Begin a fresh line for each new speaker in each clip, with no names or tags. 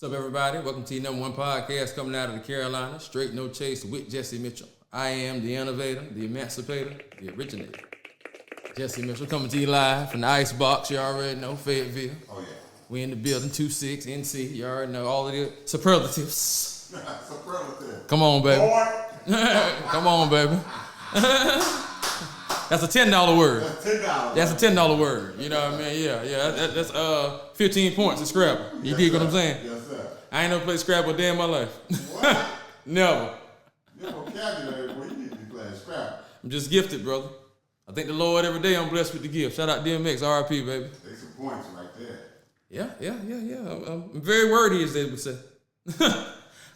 What's up, everybody? Welcome to your #1 podcast coming out of the Carolinas. Straight No Chase with Jesse Mitchell. I am the innovator, the emancipator, the originator. Jesse Mitchell coming to you live from the Icebox. You already know, Fayetteville.
Oh, yeah.
We in the building, 26 NC. You already know all of the superlatives.
Superlative.
Come on, baby. Come on, baby. That's a $10 word.
That's $10.
That's a $10 word. You know what I mean? Yeah. That's 15 points in Scrabble. You dig what I'm saying?
Yes, sir.
I ain't never played Scrabble a day in my life.
What?
Never.
Your vocabulary, boy, you need to be playing Scrabble.
I'm just gifted, brother. I thank the Lord every day I'm blessed with the gift. Shout out DMX, RIP, baby.
Take some points right there.
Yeah. I'm very wordy, as they would say.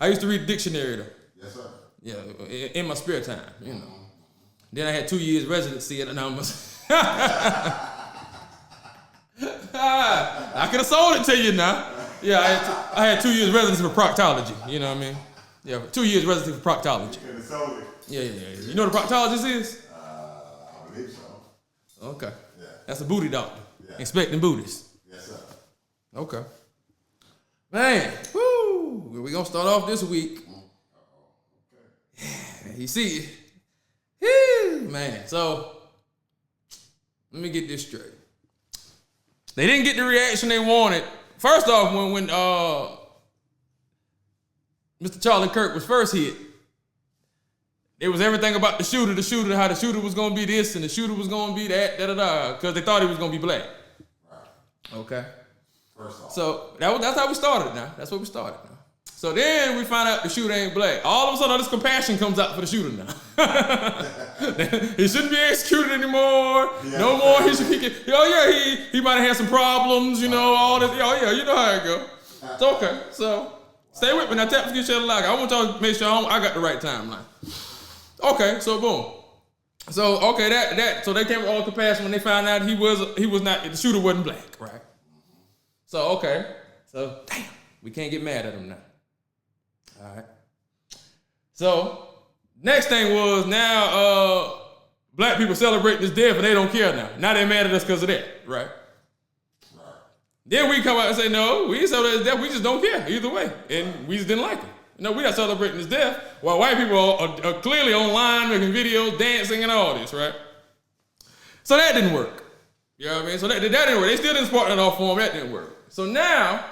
I used to read the dictionary, though.
Yes, sir.
Yeah, in my spare time, you know. Then I had 2 years residency at the numbers. I could have sold it to you now. Yeah, I had 2 years residency for proctology. You know what I mean? Yeah, 2 years residency for proctology.
You could have sold it.
Yeah. You know what a proctologist is?
I believe so.
Okay.
Yeah.
That's a booty doctor.
Yeah.
Inspecting booties.
Yes, sir.
Okay. Man, woo! We're going to start off this week.
Okay.
You see, man, so let me get this straight. They didn't get the reaction they wanted. First off, when Mr. Charlie Kirk was first hit, it was everything about the shooter, how the shooter was going to be this and the shooter was going to be that, because they thought he was going to be black.
Right.
Okay.
First off.
So that's how we started now. That's what we started now. So then we find out the shooter ain't black. All of a sudden, all this compassion comes out for the shooter now. He shouldn't be executed anymore.
Yeah,
no more. He might have had some problems, you know, all this. Oh, yeah, you know how it go. It's okay. So stay with me. Now, tap for each other like. I want y'all to make sure I got the right timeline. Okay, so boom. So, okay, so they came with all compassion when they found out he was not, the shooter wasn't black, right? So, okay. So, damn, we can't get mad at him now. All right. So, next thing was now black people celebrate this death and they don't care now. Now they're mad at us because of that, right?
Right.
Then we come out and say, no, we didn't celebrate his death. We just don't care either way. And we just didn't like him. No, we're not celebrating his death. While white people are clearly online making videos, dancing and all this, right? So that didn't work. You know what I mean? So that didn't work. They still didn't spark that off for him. That didn't work. So now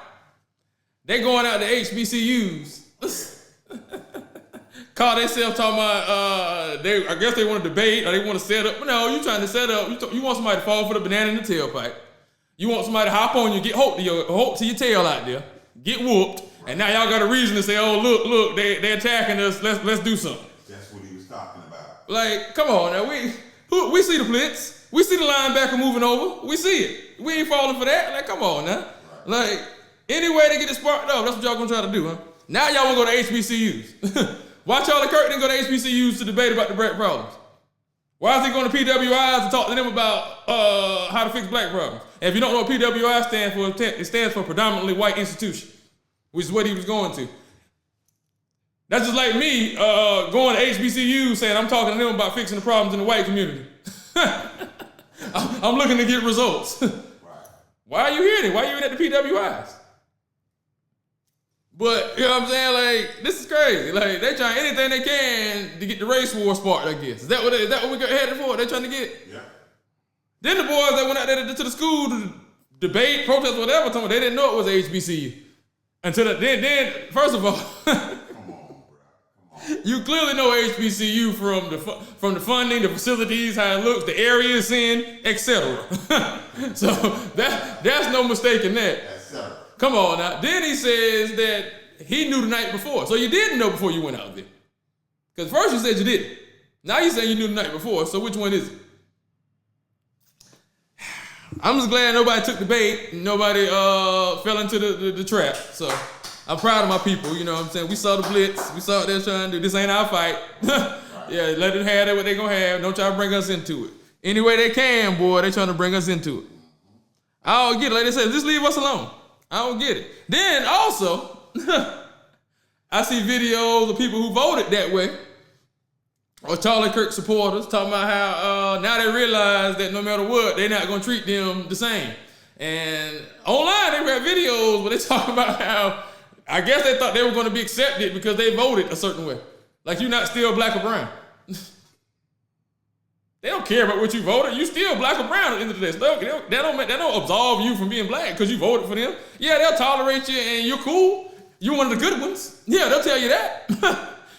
they going out to HBCUs. Call themselves talking about I guess they want to debate or they want to set up. No, you trying to set up. You want somebody to fall for the banana in the tailpipe. You want somebody to hop on you, get hope to your tail out there, get whooped, and now y'all got a reason to say, oh look, they're attacking us. Let's do something.
That's what he was talking about.
Like, come on now, we see the blitz, we see the linebacker moving over, we see it. We ain't falling for that. Like, come on now.
Right.
Like, any way to get it sparked up, that's what y'all gonna try to do, huh? Now y'all wanna go to HBCUs. Why Charlie Kirk didn't go to HBCUs to debate about the black problems? Why is he going to PWIs to talk to them about how to fix black problems? And if you don't know what PWI stands for, it stands for predominantly white institution, which is what he was going to. That's just like me going to HBCUs saying I'm talking to them about fixing the problems in the white community. I'm looking to get results.
Right.
Why are you here then? Why are you at the PWIs? But, you know what I'm saying? Like, this is crazy. Like, they trying anything they can to get the race war sparked, I guess. Is that what we got headed for? They trying to get?
Yeah.
Then the boys that went out there to the school to debate, protest, whatever, told me they didn't know it was HBCU. Until then, first of all,
Come on, bro. Come on.
you clearly know HBCU from the funding, the facilities, how it looks, the area it's in, etc. So that's no mistake in that.
That's settled.
Come on now. Then he says that he knew the night before. So you didn't know before you went out there. Because first you said you didn't. Now you say you knew the night before. So which one is it? I'm just glad nobody took the bait and nobody fell into the trap. So I'm proud of my people, you know what I'm saying? We saw the blitz. We saw what they're trying to do. This ain't our fight. Yeah, let them have what they gonna have. Don't try to bring us into it. Any way they can, boy, they trying to bring us into it. I don't get it. Like they said, just leave us alone. I don't get it. Then also, I see videos of people who voted that way, or Charlie Kirk supporters talking about how now they realize that no matter what, they're not gonna treat them the same. And online they have videos where they talk about how I guess they thought they were gonna be accepted because they voted a certain way. Like you're not still black or brown. They don't care about what you voted. You still black or brown at the end of the day. They don't absolve you from being black because you voted for them. Yeah, they'll tolerate you and you're cool. You're one of the good ones. Yeah, they'll tell you that.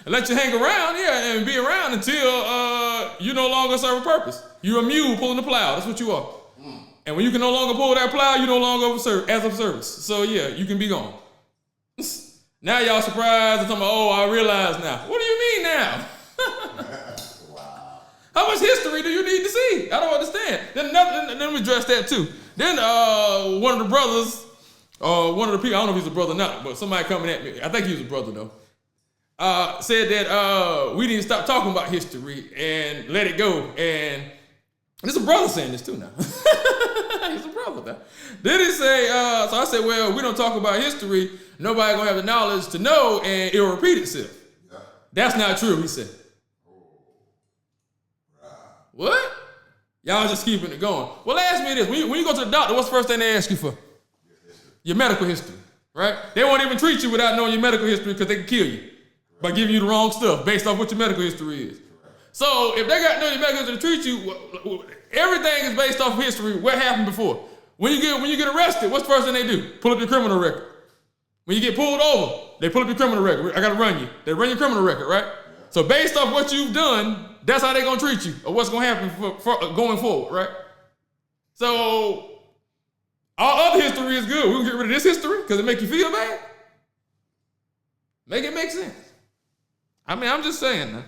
And let you hang around, yeah, and be around until you no longer serve a purpose. You're a mule pulling the plow. That's what you are. And when you can no longer pull that plow, you no longer as of service. So yeah, you can be gone. Now y'all surprised and talking about, oh, I realize now. What do you mean now?
Wow.
How much history do you need to see? I don't understand. Then let me address that too. Then one of the brothers, one of the people, I don't know if he's a brother or not, but somebody coming at me, I think he was a brother though, said that we need to stop talking about history and let it go. And there's a brother saying this too now. He's a brother now. Then he say, so I said, well, we don't talk about history. Nobody gonna have the knowledge to know and it'll repeat itself. Yeah. That's not true, he said. What? Y'all just keeping it going. Well, ask me this. When you go to the doctor, what's the first thing they ask you for? Your medical history, right? They won't even treat you without knowing your medical history because they can kill you by giving you the wrong stuff based off what your medical history is. So if they got to know your medical history to treat you, everything is based off of history. What happened before? When you get arrested, what's the first thing they do? Pull up your criminal record. When you get pulled over, they pull up your criminal record. I got to run you. They run your criminal record, right? So based off what you've done, that's how they're going to treat you or what's going to happen for going forward, right? So all other history is good. We can get rid of this history because it make you feel bad. Make it make sense. I mean, I'm just saying now.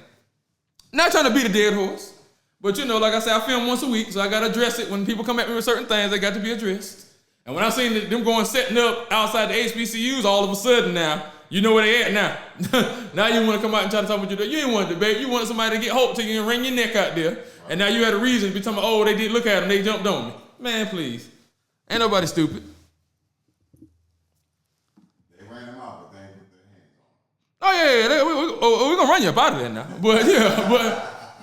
Not trying to beat a dead horse, but you know, like I said, I film once a week, so I got to address it. When people come at me with certain things, they got to be addressed. And when I seen them going setting up outside the HBCUs, all of a sudden now, you know where they at now. Now you want to come out and try to talk about you. You didn't want to debate. You wanted somebody to get hold to you and wring your neck out there. And now you had a reason to be talking about, oh, they did look at him. They jumped on me. Man, please. Ain't nobody stupid.
They ran him out, but they ain't put their hands
Oh,
on him.
yeah. We're going to run you up out of there now. But, yeah.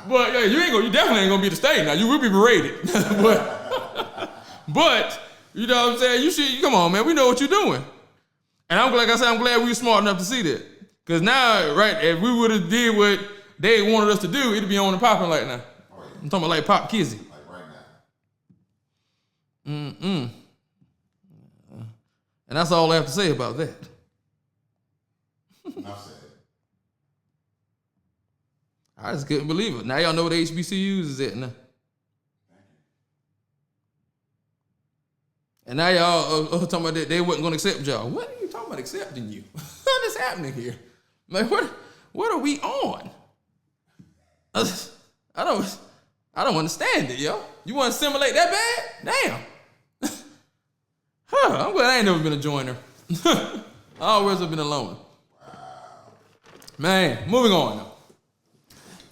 But yeah, you definitely ain't going to be the state now. You will be berated. But, you know what I'm saying? You should, come on, man. We know what you're doing. And I'm glad we were smart enough to see that. Because now, right, if we would have did what they wanted us to do, it'd be on and popping like now. Oh, yeah. I'm talking about like Pop Kizzy.
Like right
now. And that's all I have to say about that.
Enough said.
I just couldn't believe it. Now y'all know what HBCUs is at now. And now y'all talking about that they wasn't going to accept y'all. What are you talking about accepting you? What is happening here? Like, what are we on? I don't understand it, yo. You want to assimilate that bad? Damn. I'm glad I ain't never been a joiner. I always have been a loner. Wow. Man, moving on now.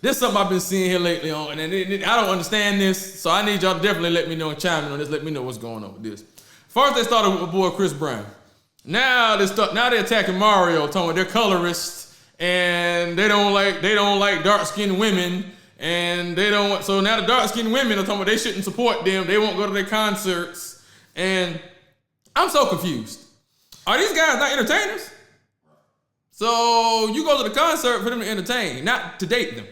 This is something I've been seeing here lately on, and I don't understand this, so I need y'all to definitely let me know and chime in on this. Let me know what's going on with this. First, they started with my boy Chris Brown. Now they're attacking Mario, talking they're colorists and they don't like dark-skinned women, and so now the dark-skinned women are talking about they shouldn't support them. They won't go to their concerts, and I'm so confused. Are these guys not entertainers? So you go to the concert for them to entertain, not to date them.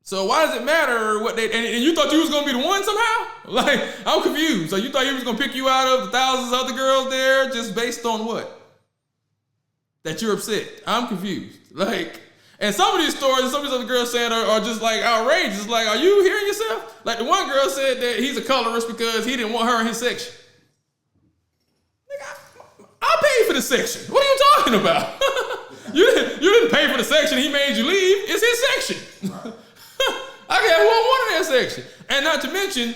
So why does it matter what and you thought you was gonna be the one somehow? Like, I'm confused. So you thought he was gonna pick you out of the thousands of other girls there just based on what? That you're upset. I'm confused. Like, and some of these stories, some of these other girls saying are just like outrageous. Like, are you hearing yourself? Like the one girl said that he's a colorist because he didn't want her in his section. Nigga, I paid for the section. What are you talking about? You didn't pay for the section he made you leave. It's his section. Right. I can have who I want in that section. And not to mention,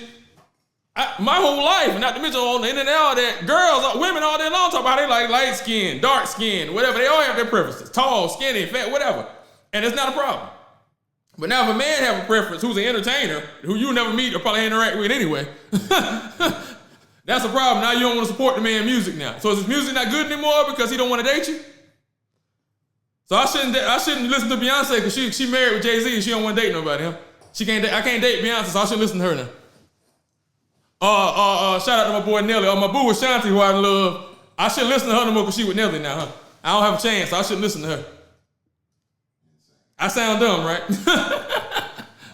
my whole life, and not to mention on the internet, all that, girls, women all day long talk about how they like light skin, dark skin, whatever. They all have their preferences. Tall, skinny, fat, whatever. And it's not a problem. But now if a man have a preference who's an entertainer, who you never meet or probably interact with anyway, that's a problem. Now you don't want to support the man's music now. So is his music not good anymore because he don't want to date you? So I shouldn't listen to Beyonce because she married with Jay-Z and she don't want to date nobody, huh? I can't date Beyonce, so I shouldn't listen to her now. Shout out to my boy Nelly. My boo Ashanti, who I love. I shouldn't listen to her no more because she with Nelly now, huh? I don't have a chance, so I shouldn't listen to her. I sound dumb, right?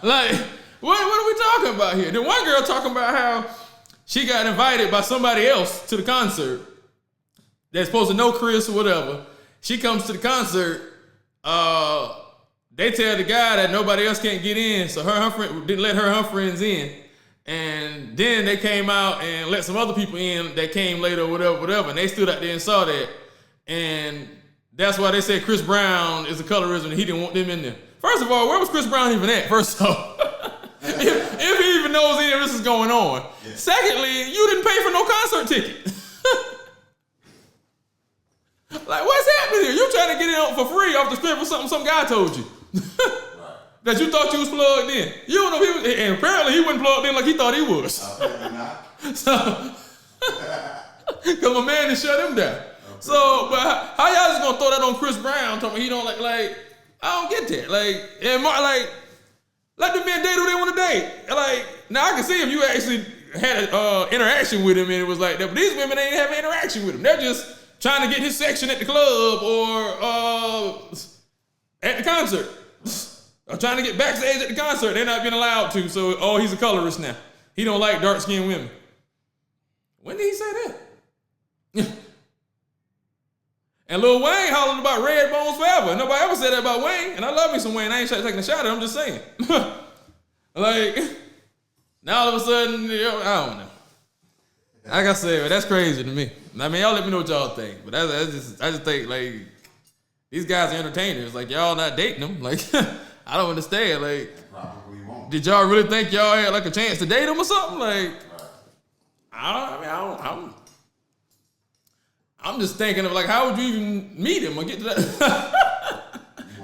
Like, what are we talking about here? Then one girl talking about how she got invited by somebody else to the concert. They're supposed to know Chris or whatever. She comes to the concert. They tell the guy that nobody else can't get in, so her friend didn't let her friends in. And then they came out and let some other people in that came later, whatever. And they stood out there and saw that. And that's why they said Chris Brown is a colorism and he didn't want them in there. First of all, where was Chris Brown even at? First off, if he even knows any of this is going on. Yeah. Secondly, you didn't pay for no concert ticket. Like, what's happening here? You trying to get in for free off the strip for something some guy told you. That you thought you was plugged in. You don't know and apparently he wasn't plugged in like he thought he was.
Apparently not.
So, because my man done shut him down. Okay. So, but how y'all just gonna throw that on Chris Brown? Talking he don't like I don't get that. Let the men date who they want to date. Like, now I can see if you actually had an interaction with him and it was like that, but these women ain't having interaction with him. They're just trying to get his section at the club or at the concert. Or trying to get backstage at the concert. They're not being allowed to, so, he's a colorist now. He don't like dark-skinned women. When did he say that? And Lil Wayne hollering about red bones forever. Nobody ever said that about Wayne. And I love me some Wayne. I ain't taking a shot at him. I'm just saying. Like, now all of a sudden, I don't know. Like I said, that's crazy to me. I mean, y'all let me know what y'all think. But I just think, like, these guys are entertainers. Like, y'all not dating them. Like, I don't understand. Like,
probably won't.
Did y'all really think y'all had like a chance to date him or something? Like, I'm just thinking of like, how would you even meet him or get to that?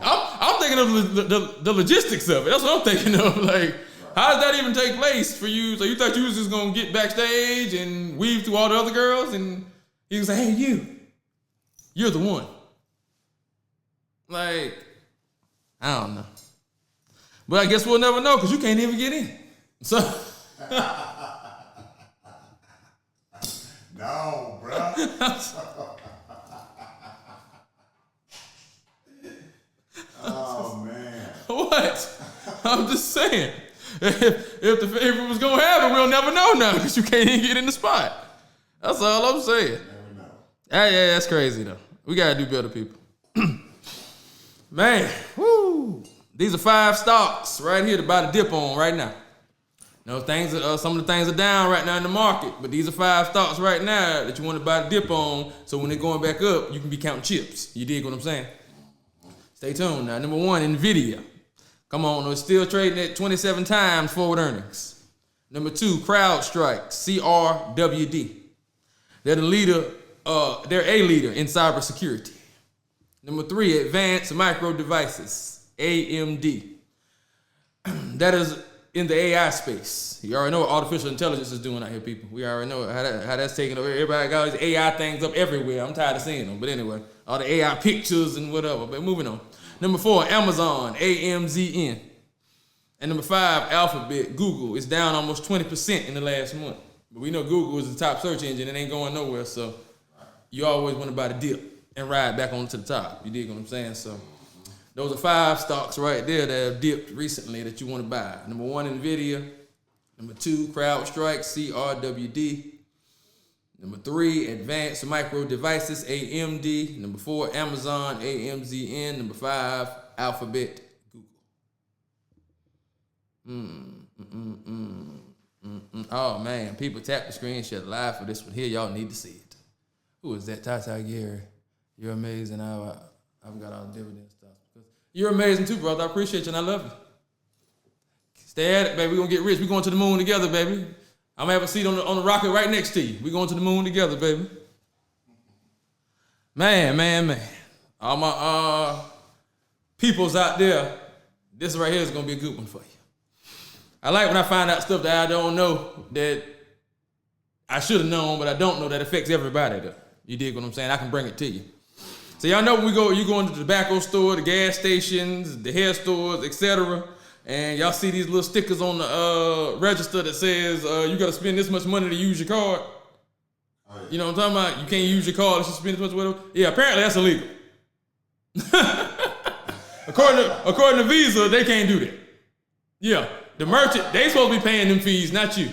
I'm thinking of the logistics of it. That's what I'm thinking of. Like, how does that even take place for you? So you thought you was just gonna get backstage and weave through all the other girls, and he was like, "Hey, you're the one." Like, I don't know. But I guess we'll never know because you can't even get in. So.
No, bro. Oh, man.
What? I'm just saying. If it was going to happen, we'll never know now because you can't even get in the spot. That's all I'm saying.
Never know.
Yeah, that's crazy, though. We got to do better, people. Man, woo. These are 5 stocks right here to buy the dip on right now. You know, some of the things are down right now in the market, but these are 5 stocks right now that you want to buy the dip on, so when they're going back up, you can be counting chips. You dig what I'm saying? Stay tuned now. Number 1, NVIDIA. Come on, it's still trading at 27 times forward earnings. Number 2, CrowdStrike, CRWD. They're the leader. They're a leader in cybersecurity. Number 3, Advanced Micro Devices, AMD. That is in the AI space. You already know what artificial intelligence is doing out here, people. We already know how that's taking over. Everybody got all these AI things up everywhere. I'm tired of seeing them. But anyway, all the AI pictures and whatever. But moving on. Number 4, Amazon, AMZN. And number 5, Alphabet, Google. It's down almost 20% in the last month. But we know Google is the top search engine. It ain't going nowhere. So you always want to buy the dip and ride back onto the top. You dig what I'm saying? So those are 5 stocks right there that have dipped recently that you want to buy. Number 1, NVIDIA. Number 2, CrowdStrike, CRWD. Number 3, Advanced Micro Devices, AMD. Number 4, Amazon, AMZN. Number 5, Alphabet, Google. Oh, man. People tap the screen, share the live for this one here. Y'all need to see it. Who is that? Tata Gary. You're amazing. I've got all the dividend stuff. You're amazing too, brother. I appreciate you and I love you. Stay at it, baby. We're going to get rich. We're going to the moon together, baby. I'm gonna have a seat on the rocket right next to you. We going to the moon together, baby. Man. All my peoples out there, this right here is gonna be a good one for you. I like when I find out stuff that I don't know that I should have known, but I don't know that affects everybody though. You dig what I'm saying? I can bring it to you. So y'all know when you go into the tobacco store, the gas stations, the hair stores, etc., and y'all see these little stickers on the register that says you gotta spend this much money to use your card. Oh, yeah. You know what I'm talking about? You can't use your card unless you spend this much money. Yeah, apparently that's illegal. according to Visa, they can't do that. Yeah, the merchant, they supposed to be paying them fees, not you.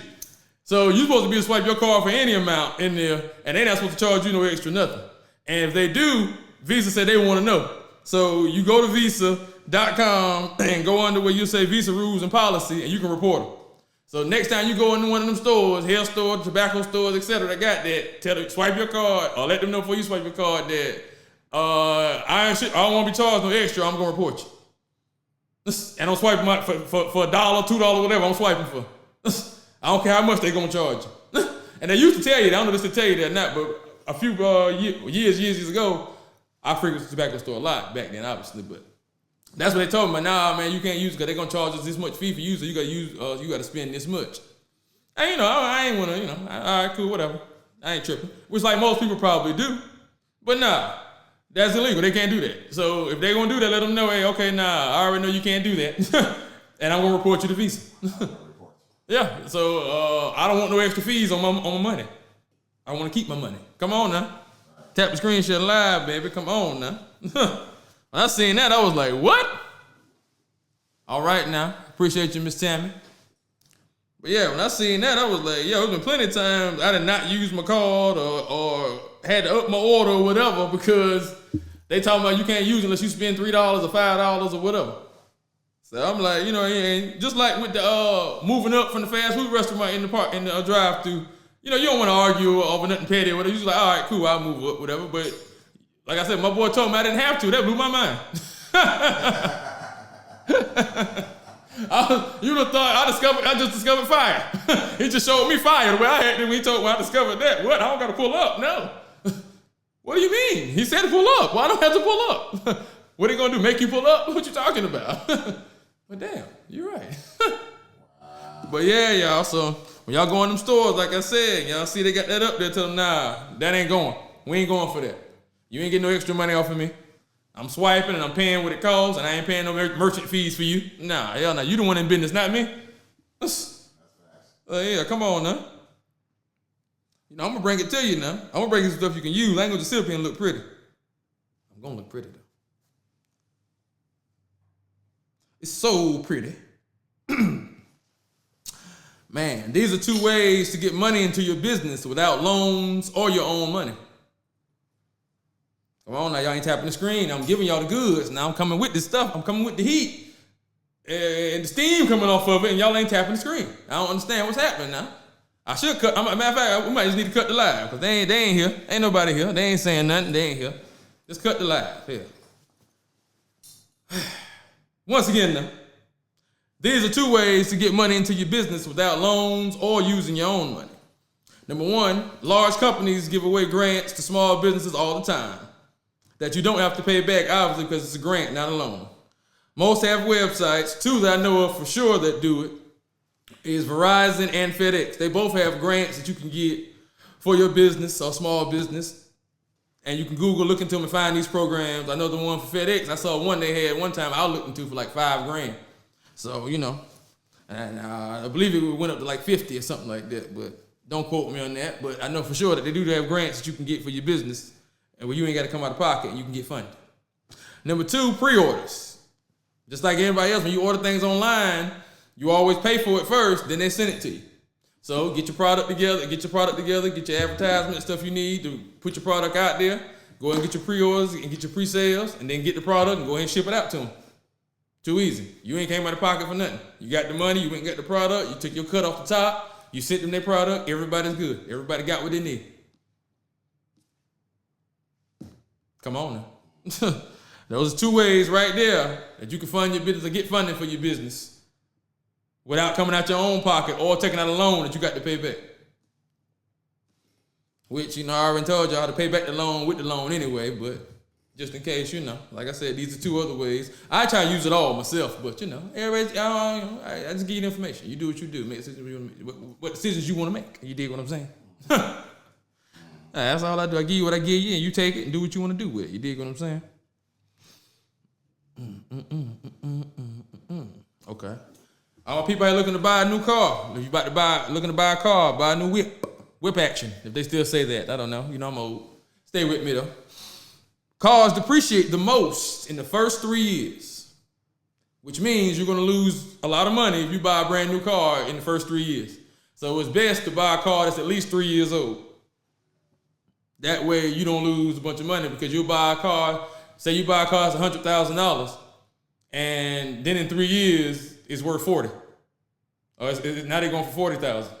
So you're supposed to be able to swipe your card for any amount in there, and they're not supposed to charge you no extra nothing. And if they do, Visa said they want to know. So you go to Visa.com and go under where you say Visa rules and policy, and you can report them. So next time you go into one of them stores, hair stores, tobacco stores, etc., that got that, tell them swipe your card, or let them know before you swipe your card that I don't want to be charged no extra. I'm gonna report you. And I'm swiping for $1, $2, whatever I'm swiping for. I don't care how much they're gonna charge you. And they used to tell you that. I don't know if they tell you that or not, but a few years ago, I frequented the tobacco store a lot back then, obviously, but that's what they told me. Nah, man, you can't use it because they're gonna charge us this much fee for use, so you gotta spend this much. And I ain't wanna, all right, cool, whatever. I ain't tripping. Which like most people probably do. But nah, that's illegal. They can't do that. So if they're gonna do that, let them know, hey, okay, nah, I already know you can't do that. And I'm gonna report you to Visa. Yeah, so I don't want no extra fees on my money. I want to keep my money. Come on now. Tap the screen, share live, baby. Come on now. When I seen that, I was like, what? All right now. Appreciate you, Miss Tammy. But yeah, when I seen that, I was like, yo, there's been plenty of times I did not use my card or had to up my order or whatever because they talking about you can't use it unless you spend $3 or $5 or whatever. So I'm like, and just like with the moving up from the fast food restaurant in the drive-thru, you don't want to argue over nothing petty or whatever. You're just like, all right, cool, I'll move up, whatever. But like I said, my boy told me I didn't have to. That blew my mind. You would have thought I just discovered fire. He just showed me fire the way I had it when he told me I discovered that. What? I don't got to pull up. No. What do you mean? He said to pull up. Well, I don't have to pull up. What are they going to do? Make you pull up? What you talking about? But damn, you're right. But yeah, y'all, so when y'all go in them stores, like I said, y'all see they got that up there, tell them, nah, that ain't going. We ain't going for that. You ain't getting no extra money off of me. I'm swiping and I'm paying what it costs, and I ain't paying no merchant fees for you. Nah, hell no, you the one in business, not me. That's yeah, come on now. I'm gonna bring it to you now. I'm gonna bring you some stuff you can use. I ain't gonna just sit up here and look pretty. I'm gonna look pretty though. It's so pretty. Man, these are 2 ways to get money into your business without loans or your own money. Come on now, y'all ain't tapping the screen. I'm giving y'all the goods. Now I'm coming with this stuff. I'm coming with the heat. And the steam coming off of it, and y'all ain't tapping the screen. I don't understand what's happening now. I should cut. Matter of fact, we might just need to cut the live, because they ain't here. Ain't nobody here. They ain't saying nothing. They ain't here. Just cut the live. Here. Once again now, these are 2 ways to get money into your business without loans or using your own money. Number 1, large companies give away grants to small businesses all the time that you don't have to pay back, obviously, because it's a grant, not a loan. Most have websites. 2 that I know of for sure that do it is Verizon and FedEx. They both have grants that you can get for your business or small business. And you can Google, look into them and find these programs. I know the one for FedEx. I saw one they had one time I looked into for like $5,000. So, and I believe it went up to like 50 or something like that, but don't quote me on that. But I know for sure that they do have grants that you can get for your business and where you ain't got to come out of pocket and you can get funded. Number 2, pre-orders. Just like everybody else, when you order things online, you always pay for it first, then they send it to you. So get your product together, get your advertisement, stuff you need to put your product out there. Go ahead and get your pre-orders and get your pre-sales, and then get the product and go ahead and ship it out to them. Too easy. You ain't came out of pocket for nothing. You got the money, you went and got the product, you took your cut off the top, you sent them their product, everybody's good. Everybody got what they need. Come on now. Those are 2 ways right there that you can fund your business or get funding for your business without coming out your own pocket or taking out a loan that you got to pay back. Which, I already told y'all how to pay back the loan with the loan anyway, but just in case, like I said, these are 2 other ways. I try to use it all myself, but everybody, I just give you the information. You do what you do, make decisions what decisions you want to make. You dig what I'm saying? That's all I do. I give you what I give you, and you take it and do what you want to do with it. You dig what I'm saying? Okay. All my people out looking to buy a new car. If you looking to buy a car, buy a new whip action. If they still say that, I don't know. I'm old. Stay with me though. Cars depreciate the most in the first 3 years, which means you're going to lose a lot of money if you buy a brand new car in the first 3 years. So it's best to buy a car that's at least 3 years old. That way you don't lose a bunch of money, because you'll buy a car, say you buy a car that's $100,000, and then in 3 years it's worth 40. Or now they're going for 40,000.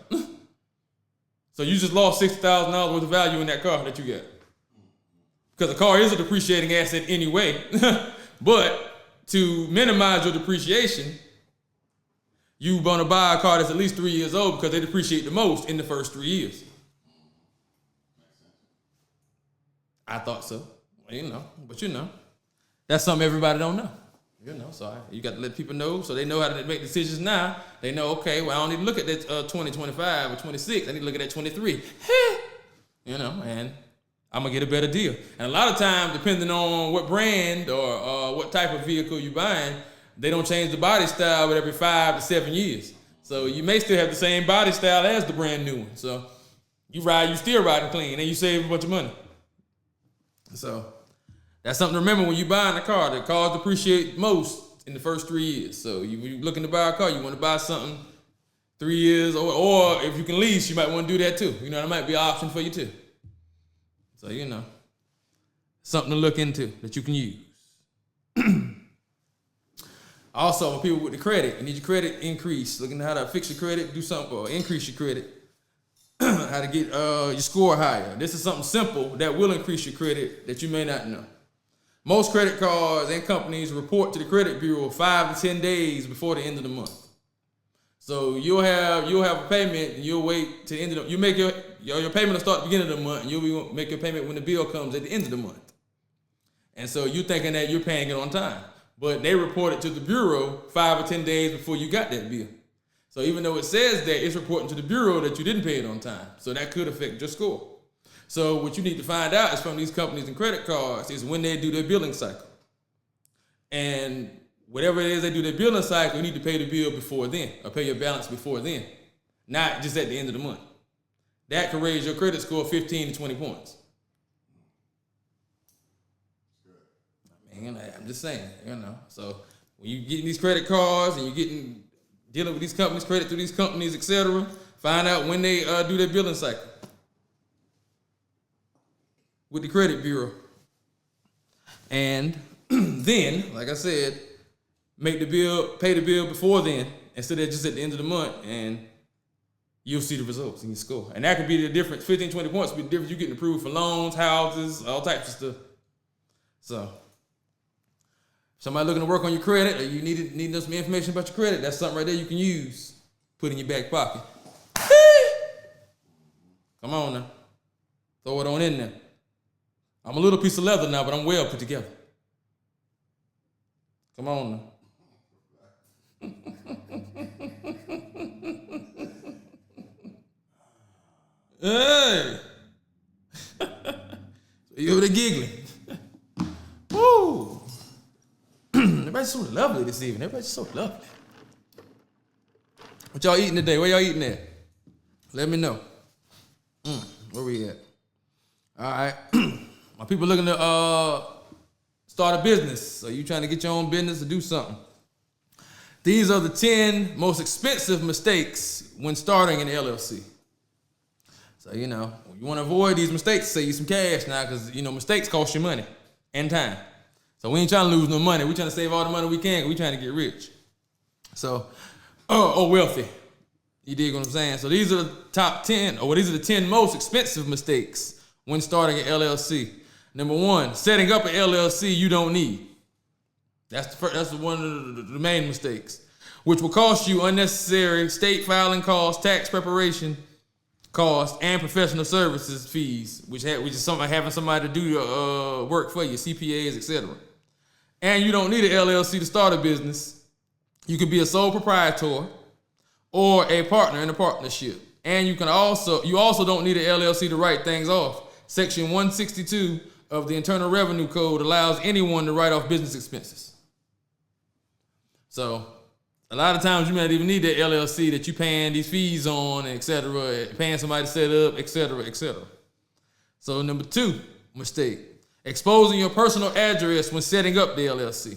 So you just lost $60,000 worth of value in that car that you got. Because a car is a depreciating asset anyway. But to minimize your depreciation, you want to buy a car that's at least 3 years old, because they depreciate the most in the first 3 years. I thought so. But that's something everybody don't know. So you got to let people know so they know how to make decisions now. They know, okay, well, I don't need to look at that 2025 or 26. I need to look at that 23. And I'm going to get a better deal. And a lot of times, depending on what brand or what type of vehicle you're buying, they don't change the body style every 5 to 7 years. So you may still have the same body style as the brand new one. So you still riding clean, and you save a bunch of money. So that's something to remember when you're buying a car. The cars depreciate most in the first 3 years. So you're looking to buy a car, you want to buy something 3 years, or if you can lease, you might want to do that too. That might be an option for you too. So, something to look into that you can use. Also, people with the credit, you need your credit increased. Looking at how to fix your credit, do something, or increase your credit. How to get your score higher. This is something simple that will increase your credit that you may not know. Most credit cards and companies report to the credit bureau 5 to 10 days before the end of the month. So you'll have a payment, and you'll wait to the end of the. You make your payment will start at the beginning of the month, and you'll make your payment when the bill comes at the end of the month. And so you're thinking that you're paying it on time, but they report it to the bureau 5 or 10 days before you got that bill. So even though it says that, it's reporting to the bureau that you didn't pay it on time. So that could affect your score. So what you need to find out is from these companies and credit cards is when they do their billing cycle. And whatever it is they do their billing cycle, you need to pay the bill before then, or pay your balance before then, not just at the end of the month. That can raise your credit score 15 to 20 points. Man, I'm just saying, So when you getting these credit cards and you're dealing with these companies, credit through these companies, etc., find out when they do their billing cycle with the credit bureau. And then, like I said, pay the bill before then, instead of just at the end of the month, and you'll see the results in your score. And that could be the difference. 15, 20 points would be the difference. You're getting approved for loans, houses, all types of stuff. So, somebody looking to work on your credit, or you need some information about your credit, that's something right there you can use. Put in your back pocket. Come on now. Throw it on in there. I'm a little piece of leather now, but I'm well put together. Come on now. Hey. You over there giggling. Woo. Everybody's so lovely this evening. Everybody's so lovely. What y'all eating today? Where y'all eating at? Let me know. Where we at? All right. My people looking to start a business. So you trying to get your own business or do something. These are the 10 most expensive mistakes when starting an LLC. So, you want to avoid these mistakes, save you some cash now, because, mistakes cost you money and time. So we ain't trying to lose no money. We trying to save all the money we can, because we trying to get rich. So, wealthy. You dig what I'm saying? So these are the top 10, these are the 10 most expensive mistakes when starting an LLC. Number 1, setting up an LLC you don't need. That's one of the main mistakes. which will cost you unnecessary state filing costs, tax preparation costs, and professional services fees, which is something having somebody to do your work for you, CPAs, etc. And you don't need an LLC to start a business. You can be a sole proprietor or a partner in a partnership. And you also don't need an LLC to write things off. Section 162 of the Internal Revenue Code allows anyone to write off business expenses. So a lot of times you might even need that LLC that you're paying these fees on, et cetera, paying somebody to set up, et cetera, et cetera. So number 2 mistake, exposing your personal address when setting up the LLC.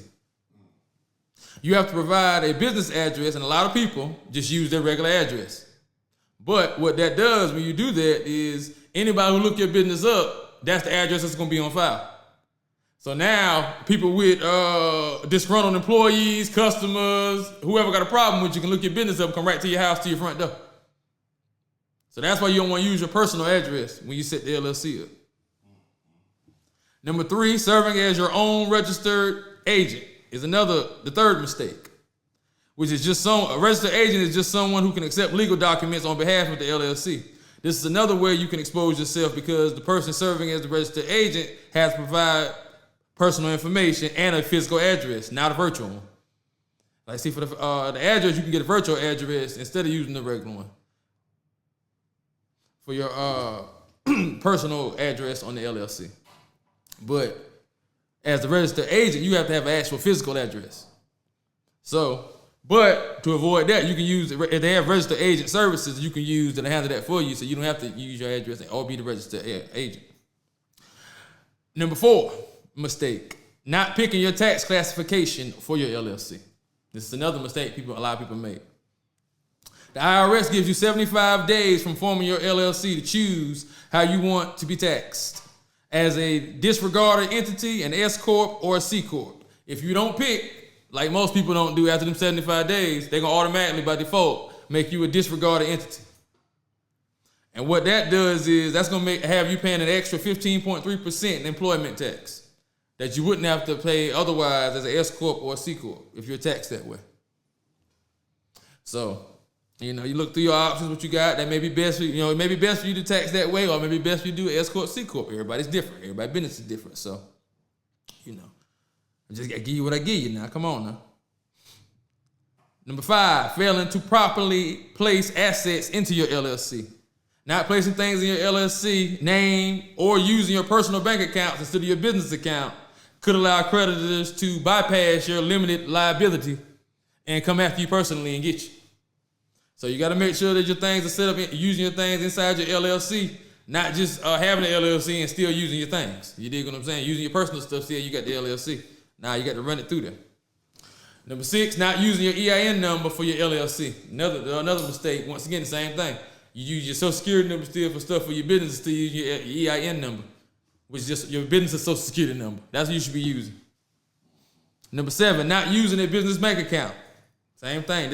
You have to provide a business address, and a lot of people just use their regular address. But what that does when you do that is anybody who look your business up, that's the address that's going to be on file. So now people with disgruntled employees, customers, whoever got a problem with you can look your business up and come right to your house, to your front door. So that's why you don't want to use your personal address when you set the LLC up. Number 3, serving as your own registered agent is the third mistake, which is just a registered agent is just someone who can accept legal documents on behalf of the LLC. This is another way you can expose yourself because the person serving as the registered agent has to provide personal information and a physical address, not a virtual one. Like, see, for the address, you can get a virtual address instead of using the regular one for your personal address on the LLC. But as the registered agent, you have to have an actual physical address. So, but to avoid that, you can use, if they have registered agent services, you can use to handle that for you, so you don't have to use your address or be the registered agent. Number 4 mistake, not picking your tax classification for your LLC. This is another mistake a lot of people make. The IRS gives you 75 days from forming your LLC to choose how you want to be taxed, as a disregarded entity, an S Corp, or a C Corp. If you don't pick, like most people don't do after them 75 days, they're going to automatically, by default, make you a disregarded entity. And what that does is that's going to have you paying an extra 15.3% in employment tax that you wouldn't have to pay otherwise as an S Corp or a C Corp if you're taxed that way. So, you look through your options, what you got, that may be best for you. It may be best for you to tax that way, or it may be best for you to do S Corp, C Corp. Everybody's different. Everybody's business is different. So, I just got to give you what I give you now. Come on now. Number 5, failing to properly place assets into your LLC. Not placing things in your LLC name or using your personal bank accounts instead of your business account could allow creditors to bypass your limited liability and come after you personally and get you. So you got to make sure that your things are set up using your things inside your LLC, not just having an LLC and still using your things. You dig what I'm saying? Using your personal stuff, still you got the LLC. Now you got to run it through there. Number 6, not using your EIN number for your LLC. Another mistake. Once again, the same thing. You use your Social Security number still for stuff for your business, still use your EIN number, which is just your business Social Security number. That's what you should be using. Number 7, not using a business bank account. Same thing.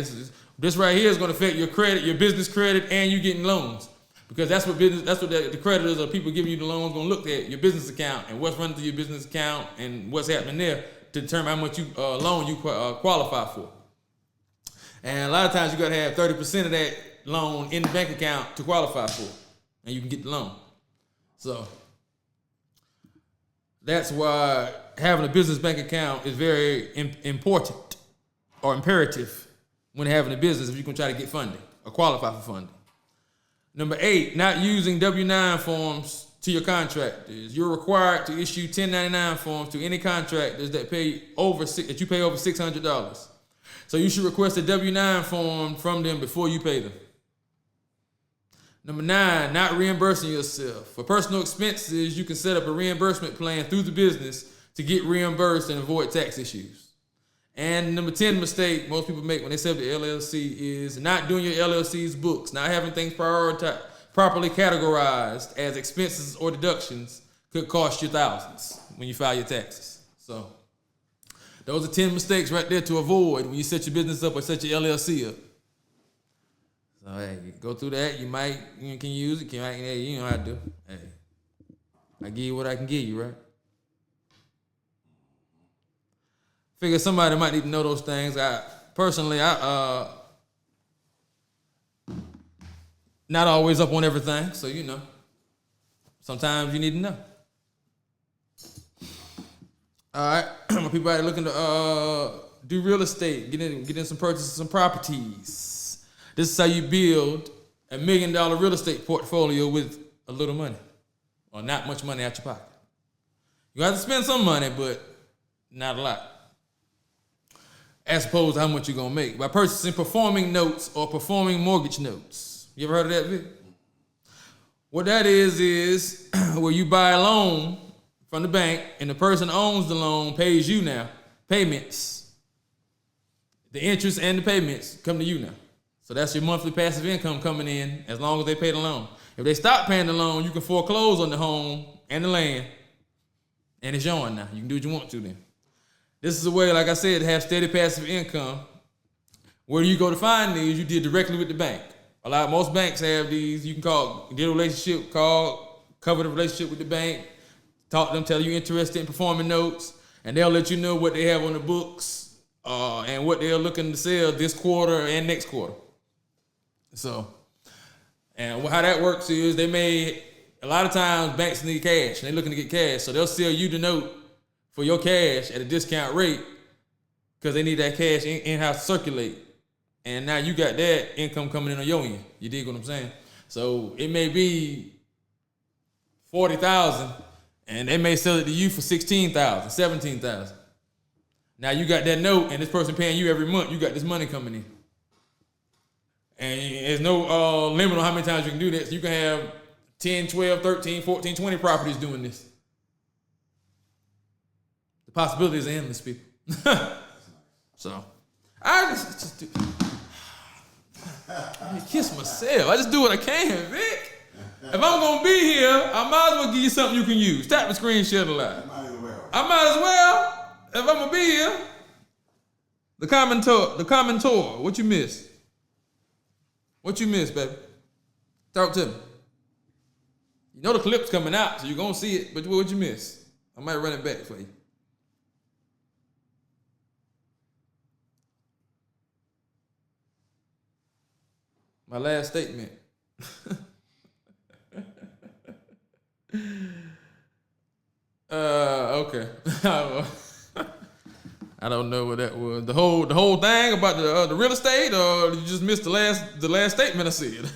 This right here is going to affect your credit, your business credit, and you getting loans. Because that's what the creditors or people giving you the loans going to look at, your business account and what's running through your business account and what's happening there to determine how much loan you qualify for. And a lot of times you got to have 30% of that loan in the bank account to qualify for, and you can get the loan. So that's why having a business bank account is very important or imperative when having a business if you're going to try to get funding or qualify for funding. Number 8, not using W-9 forms to your contractors. You're required to issue 1099 forms to any contractors that you pay over $600. So you should request a W-9 form from them before you pay them. Number 9, not reimbursing yourself. For personal expenses, you can set up a reimbursement plan through the business to get reimbursed and avoid tax issues. And number 10 mistake most people make when they set up the LLC is not doing your LLC's books, not having things properly categorized as expenses or deductions could cost you thousands when you file your taxes. So those are 10 mistakes right there to avoid when you set your business up or set your LLC up. So hey, you go through that. You can use it. Hey, you know how to do. Hey, I give you what I can give you, right? Figure somebody might need to know those things. personally, not always up on everything, so sometimes you need to know. All right, my people out there looking to do real estate, get in some purchases, some properties. This is how you build $1 million real estate portfolio with a little money, or not much money out your pocket. You have to spend some money, but not a lot, as opposed to how much you're gonna make by purchasing performing notes or performing mortgage notes. You ever heard of that, Vic? What that is where you buy a loan from the bank and the person owns the loan pays you now. Payments, the interest and the payments come to you now. So that's your monthly passive income coming in as long as they pay the loan. If they stop paying the loan, you can foreclose on the home and the land, and it's yours now. You can do what you want to then. This is a way, like I said, to have steady passive income. Where do you go to find these? You deal directly with the bank. Most banks have these. You can get a relationship, cover the relationship with the bank, talk to them, tell you you're interested in performing notes, and they'll let you know what they have on the books and what they're looking to sell this quarter and next quarter. So, and how that works is a lot of times banks need cash, and they're looking to get cash, so they'll sell you the note for your cash at a discount rate because they need that cash in-house to circulate. And now you got that income coming in on your end. You dig what I'm saying? So it may be $40,000, and they may sell it to you for $16,000, $17,000. Now you got that note, and this person paying you every month. You got this money coming in, and there's no limit on how many times you can do this. You can have 10, 12, 13, 14, 20 properties doing this. The possibilities are endless, people. So I just do. I kiss myself. I just do what I can, Vic. If I'm gonna be here, I might as well give you something you can use. Tap the screen, share the live. I might as well. If I'm gonna be here. The commentor. What you miss? What you miss, baby? Talk to me. You know the clip's coming out, so you're gonna see it, but what you miss? I might run it back for you. My last statement. Okay. I don't know what that was. The whole thing about the real estate, or you just missed the last statement I said?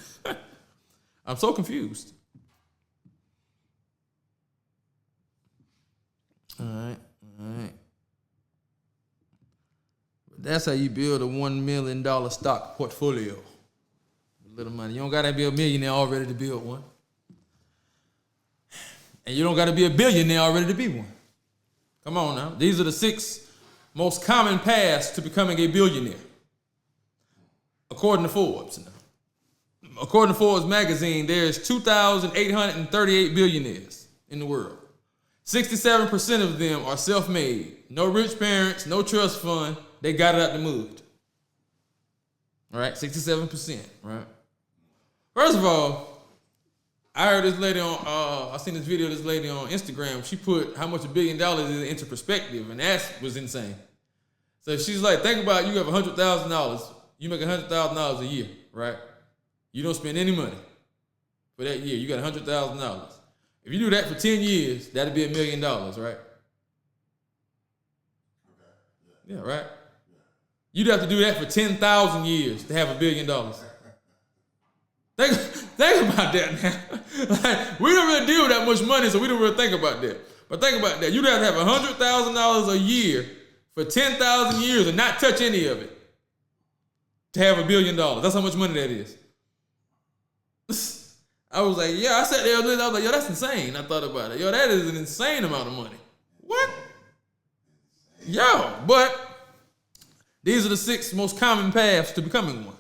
I'm so confused. All right. That's how you build a $1 million stock portfolio. Little money. You don't gotta be a millionaire already to build one. And you don't gotta be a billionaire already to be one. Come on now. These are the 6 most common paths to becoming a billionaire, according to Forbes. According to Forbes magazine, there's 2,838 billionaires in the world. 67% of them are self-made. No rich parents, no trust fund. They got it out the mud. All right, 67%, right? First of all, I heard this lady I seen this video of this lady on Instagram. She put how much $1 billion is into perspective, and that was insane. So she's like, think about you have $100,000. You make $100,000 a year, right? You don't spend any money for that year. You got $100,000. If you do that for 10 years, that'd be $1 million, right? Okay. Yeah, right? Yeah. You'd have to do that for 10,000 years to have $1 billion. Think about that now. Like, we don't really deal with that much money, so we don't really think about that. But think about that. You'd have to have $100,000 a year for 10,000 years and not touch any of it to have $1 billion. That's how much money that is. I was like, yeah, I sat there, I was like, yo, that's insane. I thought about it. Yo, that is an insane amount of money. What? Yo, but these are the 6 most common paths to becoming one.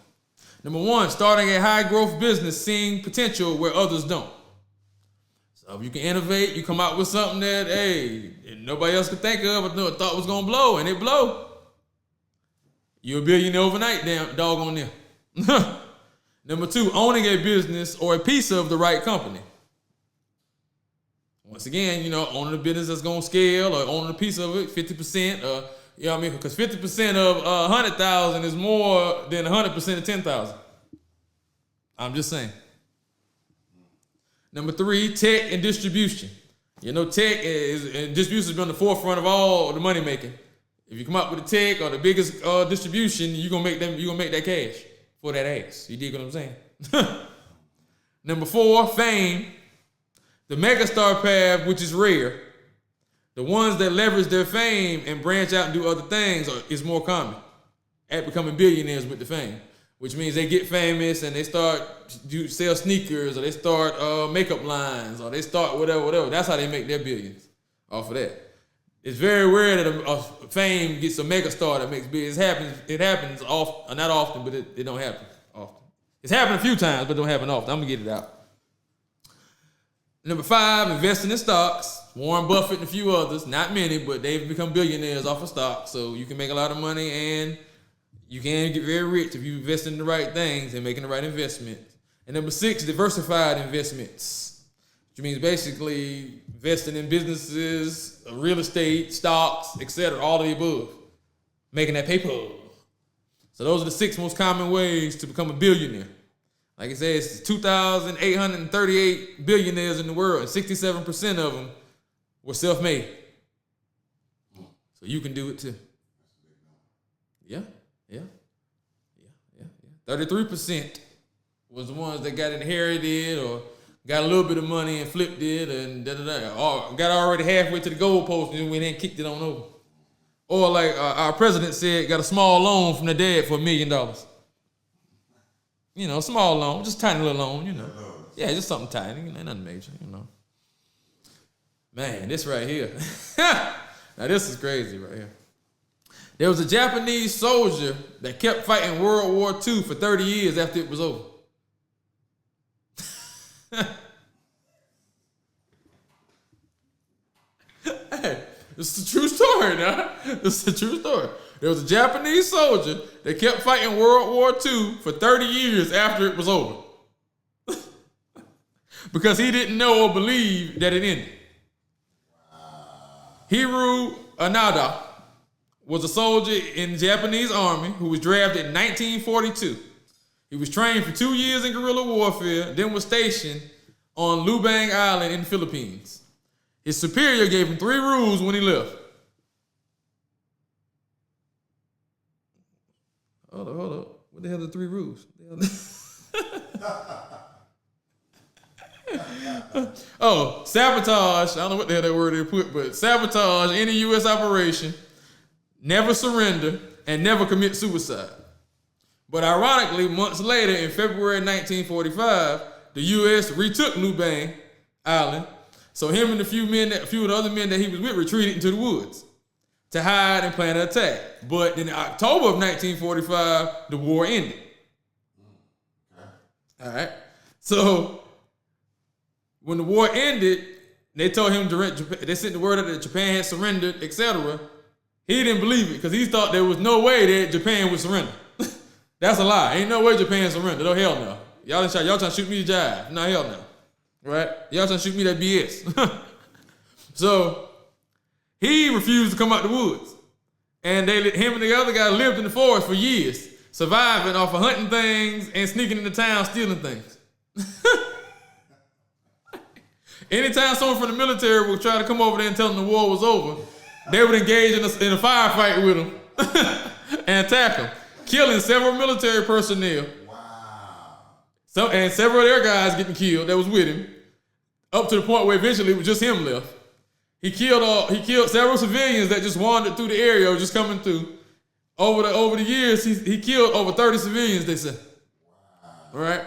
Number 1, starting a high growth business, seeing potential where others don't. So if you can innovate, you come out with something that, hey, nobody else could think of or thought was gonna blow, and it blow. You're a billionaire overnight, damn doggone there. Number 2, owning a business or a piece of the right company. Once again, owning a business that's gonna scale, or owning a piece of it, 50%, or You know what I mean? Because 50% of 100,000 is more than 100% of 10,000. I'm just saying. Number 3, tech and distribution. You know, tech and distribution has been on the forefront of all the money making. If you come up with the tech or the biggest distribution, you're gonna make that cash for that ass. You dig what I'm saying? Number 4, fame. The megastar path, which is rare. The ones that leverage their fame and branch out and do other things is more common at becoming billionaires with the fame, which means they get famous and they start sell sneakers or they start makeup lines or they start whatever. That's how they make their billions off of that. It's very rare that a fame gets a megastar that makes billions. It happens often, not often, but it don't happen often. It's happened a few times, but it don't happen often. I'm gonna get it out. Number 5, investing in stocks. Warren Buffett and a few others, not many, but they've become billionaires off of stocks. So you can make a lot of money and you can get very rich if you invest in the right things and making the right investments. And number 6, diversified investments, which means basically investing in businesses, real estate, stocks, etc., all of the above, making that paper. So those are the 6 most common ways to become a billionaire. Like I said, it's 2,838 billionaires in the world, and 67% of them were self-made. So you can do it too. Yeah. 33% was the ones that got inherited or got a little bit of money and flipped it and or got already halfway to the goalpost and then went and kicked it on over. Or like our president said, got a small loan from the dad for $1 million. You know, small loan, just tiny little loan, you know. Yeah, just something tiny, you know, nothing major, you know. Man, this right here. Now this is crazy right here. There was a Japanese soldier that kept fighting World War II for 30 years after it was over. Hey, this is a true story now. This is a true story. There was a Japanese soldier that kept fighting World War II for 30 years after it was over. Because he didn't know or believe that it ended. Hiru Anada was a soldier in the Japanese army who was drafted in 1942. He was trained for 2 years in guerrilla warfare, then was stationed on Lubang Island in the Philippines. His superior gave him 3 rules when he left. Hold up. What the hell are the 3 rules? Oh, sabotage. I don't know what the hell that word they put, but sabotage any U.S. operation, never surrender, and never commit suicide. But ironically, months later, in February 1945, the U.S. retook Lubang Island. So him and a few of the other men that he was with retreated into the woods to hide and plan an attack. But in October of 1945, the war ended. All right. So when the war ended, they told him they sent the word out that Japan had surrendered, etc. He didn't believe it because he thought there was no way that Japan would surrender. That's a lie. Ain't no way Japan surrendered. Oh, hell no. Y'all trying to shoot me a jive. No, hell no. Right? Y'all trying to shoot me that BS. So he refused to come out the woods. And him and the other guy lived in the forest for years, surviving off of hunting things and sneaking into town, stealing things. Anytime someone from the military would try to come over there and tell them the war was over, they would engage in a firefight with them and attack them, killing several military personnel. Wow. And several of their guys getting killed that was with him, up to the point where eventually it was just him left. He killed several civilians that just wandered through the area, just coming through. Over the years, he killed over 30 civilians, they said. Wow. All right?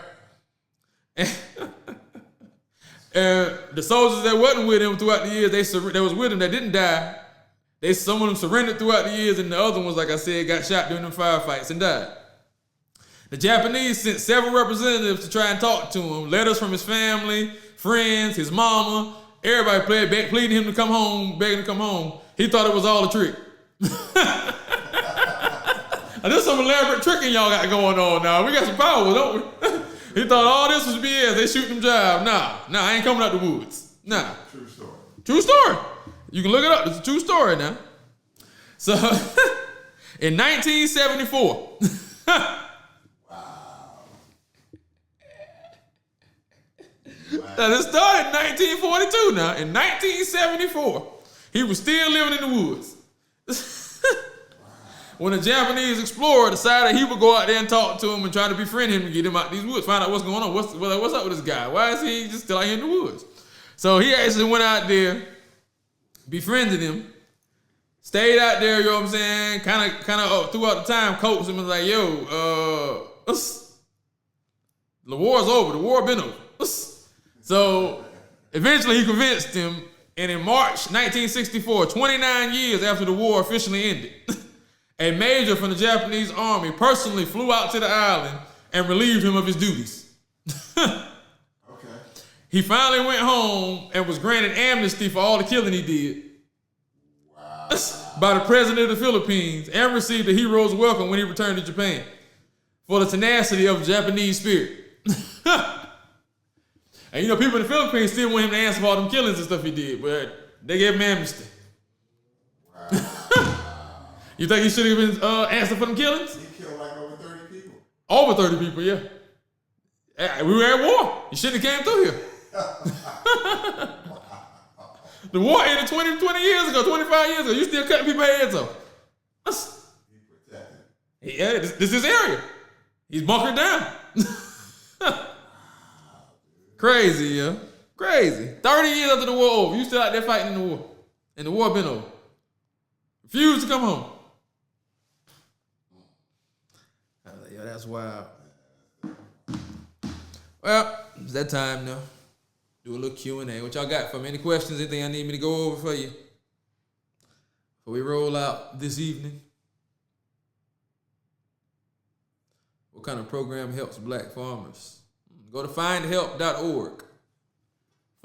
And the soldiers that wasn't with him throughout the years, that was with him that didn't die, some of them surrendered throughout the years, and the other ones, like I said, got shot during them firefights and died. The Japanese sent several representatives to try and talk to him, letters from his family, friends, his mama, everybody pleading him to come home, begging to come home. He thought it was all a trick. There's some elaborate tricking y'all got going on now. We got some power, don't we? He thought all this was BS. They shoot them jive. Nah, I ain't coming out the woods. Nah.
True story.
True story. You can look it up. It's a true story now. So in 1974. Now, this started in 1942 now. In 1974, he was still living in the woods. When a Japanese explorer decided he would go out there and talk to him and try to befriend him and get him out these woods, find out what's going on. What's up with this guy? Why is he just still out here in the woods? So he actually went out there, befriended him, stayed out there, you know what I'm saying, kind of throughout the time, coached him and was like, yo, the war's over. The war been over. So eventually he convinced him, and in March 1964, 29 years after the war officially ended, a major from the Japanese army personally flew out to the island and relieved him of his duties.
Okay.
He finally went home and was granted amnesty for all the killing he did.
Wow.
By the president of the Philippines, and received a hero's welcome when he returned to Japan for the tenacity of the Japanese spirit. And you know, people in the Philippines still want him to answer for all them killings and stuff he did, but they gave him amnesty.
Wow.
You think he should have been answered for them killings?
He killed like over 30 people.
Over 30 people, yeah. We were at war. He shouldn't have came through here. The war ended 20 years ago, 25 years ago. You still cutting people's heads off.
He protected.
Yeah, this is his area. He's bunkered down. Crazy, yeah. Crazy. 30 years after the war over, you still out there fighting in the war. And the war been over. Refuse to come home. I was like, yo, that's wild. Well, it's that time now. Do a little Q&A. What y'all got for me? Any questions? Anything I need me to go over for you? Before we roll out this evening? What kind of program helps black farmers? Go to findhelp.org.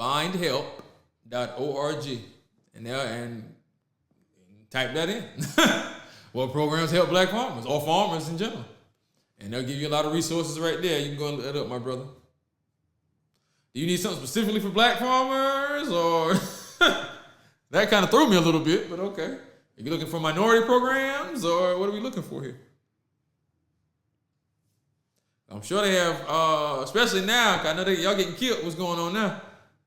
Findhelp.org. And type that in. What programs help black farmers or farmers in general? And they'll give you a lot of resources right there. You can go and look that up, my brother. Do you need something specifically for black farmers or? That kind of threw me a little bit, but okay. Are you looking for minority programs or what are we looking for here? I'm sure they have, especially now, 'cause I know y'all getting killed. What's going on now?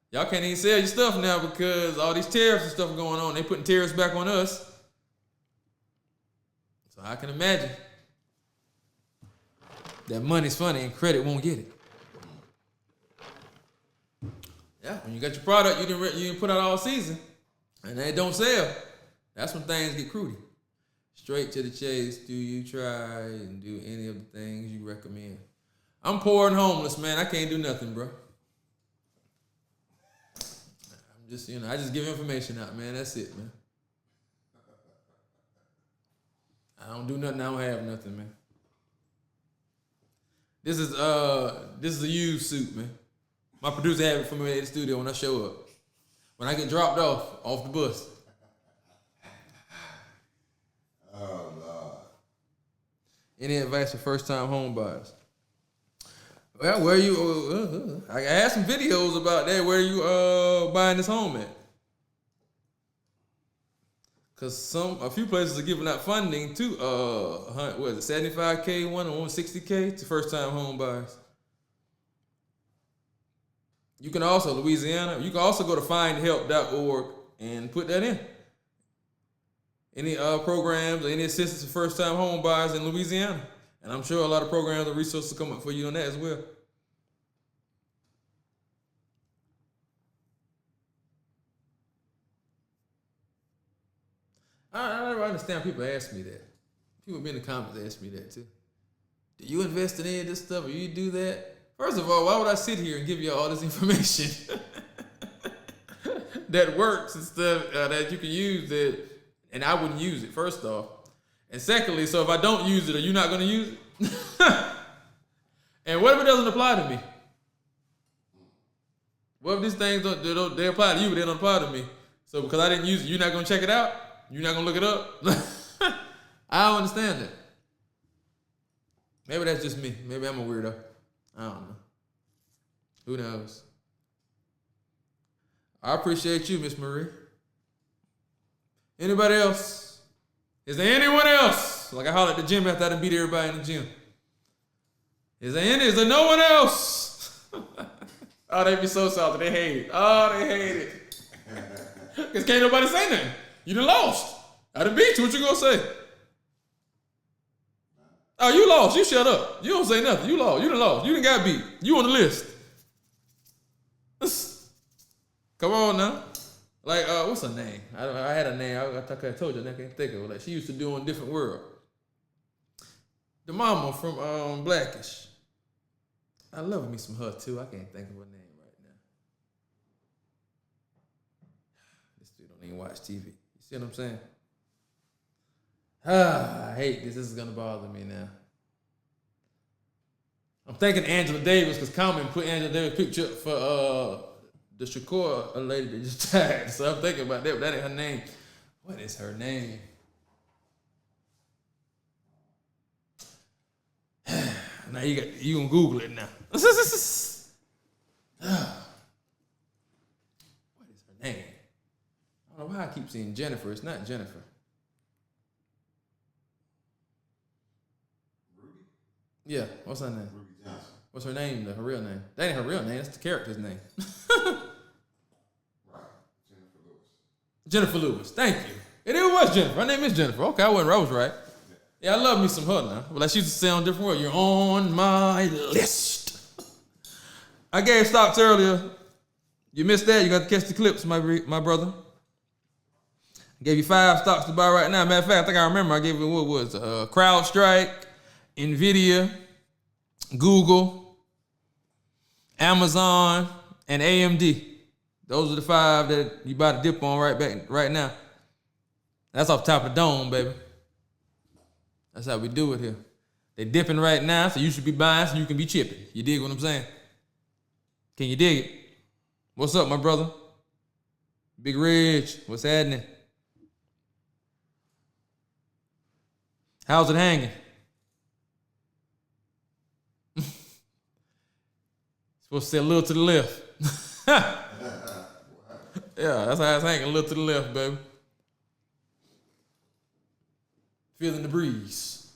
Y'all can't even sell your stuff now because all these tariffs and stuff are going on. They putting tariffs back on us. So I can imagine that money's funny and credit won't get it. Yeah, when you got your product, you didn't put out all season, and they don't sell. That's when things get crudy. Straight to the chase. Do you try and do any of the things you recommend? I'm poor and homeless, man. I can't do nothing, bro. I'm just, I just give information out, man. That's it, man. I don't do nothing. I don't have nothing, man. This is a used suit, man. My producer had it for me at the studio when I show up. When I get dropped off the bus.
Oh, Lord.
Any advice for first-time home buyers? Well, where you? I had some videos about that. Where you buying this home at? Cause a few places are giving out funding to what is it, $75K one or $160K to first-time home buyers. You can also Louisiana. You can also go to findhelp.org and put that in. Any programs or any assistance to first-time home buyers in Louisiana. And I'm sure a lot of programs and resources come up for you on that as well. I understand people ask me that. People in the comments ask me that too. Do you invest in any of this stuff or you do that? First of all, why would I sit here and give you all this information that works and stuff that you can use that, and I wouldn't use it, first off. And secondly, so if I don't use it, are you not going to use it? And what if it doesn't apply to me? What if these things they apply to you, but they don't apply to me? So because I didn't use it, you're not going to check it out? You're not going to look it up? I don't understand that. Maybe that's just me. Maybe I'm a weirdo. I don't know. Who knows? I appreciate you, Miss Marie. Anybody else? Is there anyone else? Like I hollered at the gym after I done beat everybody in the gym. Is there no one else? Oh, they be so salty. They hate it. Oh, they hate it. Because can't nobody say nothing. You done lost. I done beat you. What you gonna say? Oh, you lost. You shut up. You don't say nothing. You lost. You done lost. You done got beat. You on the list. Come on now. Like, what's her name? I had a name. I told you I can't think of it. Like, she used to do on Different World. The mama from Blackish. I love me some her too. I can't think of her name right now. This dude don't even watch TV. You see what I'm saying? I hate this. This is gonna bother me now. I'm thinking Angela Davis because Common put Angela Davis picture up for the Shakur lady that just died. So I'm thinking about that, but that ain't her name. What is her name? Now you can Google it now. What is her name? I don't know why I keep seeing Jennifer. It's not Jennifer.
Ruby?
Yeah, what's her name?
Ruby Johnson.
What's her name? Her real name? That ain't her real name. That's the character's name.
Right. Jennifer Lewis.
Jennifer Lewis. Thank you. And it was Jennifer. Her name is Jennifer. Okay, I was right. Yeah, I love me some her now. But like she used to say on Different World, you're on my list. I gave stocks earlier. You missed that. You got to catch the clips, my brother. I gave you 5 stocks to buy right now. Matter of fact, I think I remember I gave you what was CrowdStrike, Nvidia, Google, Amazon, and AMD. Those are the 5 that you about to dip on right now. That's off top of the dome, baby. That's how we do it here. They dipping right now, so you should be buying so you can be chipping. You dig what I'm saying? Can you dig it? What's up, my brother? Big Reg, what's happening? How's it hanging? Supposed to say a little to the left. Yeah, that's how it's hanging, a little to the left, baby. Feeling the breeze.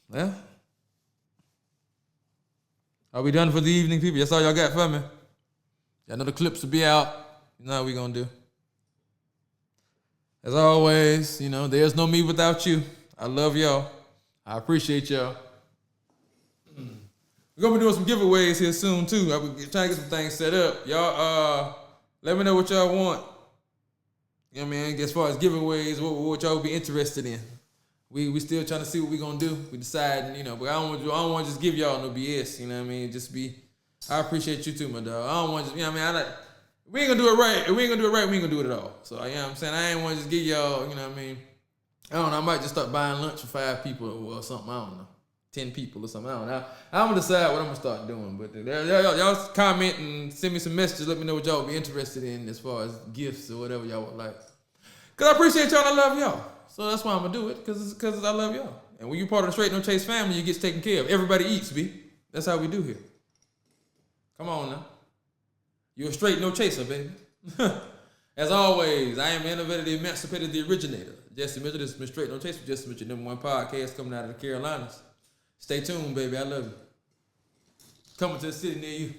Well, are we done for the evening, people? That's all y'all got for me. Y'all know the clips will be out. You know how we gonna do. As always, you know, there's no me without you. I love y'all. I appreciate y'all. We're gonna be doing some giveaways here soon too. I'll be trying to get some things set up. Y'all, let me know what y'all want. You know what I mean? As far as giveaways, what y'all would be interested in. We still trying to see what we gonna do. We deciding, you know, but I don't want to just give y'all no BS. You know what I mean? I appreciate you too, my dog. I don't want to, you know what I mean? We ain't gonna do it right. If we ain't gonna do it right, we ain't gonna do it at all. So, you know what I'm saying? I ain't want to just give y'all, you know what I mean? I don't know. I might just start buying lunch for 5 people or something. I don't know. 10 people or something. I don't know. I'm gonna decide what I'm gonna start doing. But y'all comment and send me some messages. Let me know what y'all would be interested in as far as gifts or whatever y'all would like. Cause I appreciate y'all and I love y'all. So that's why I'm gonna do it. Cause I love y'all. And when you're part of the Straight No Chase family, you get taken care of. Everybody eats, B. That's how we do here. Come on now. You're a straight no chaser, baby. As always, I am the innovator, the emancipator, the originator. Jesse Mitchell, this is Mr. Straight No Chaser. Jesse Mitchell, #1 podcast coming out of the Carolinas. Stay tuned, baby. I love you. Coming to the city near you.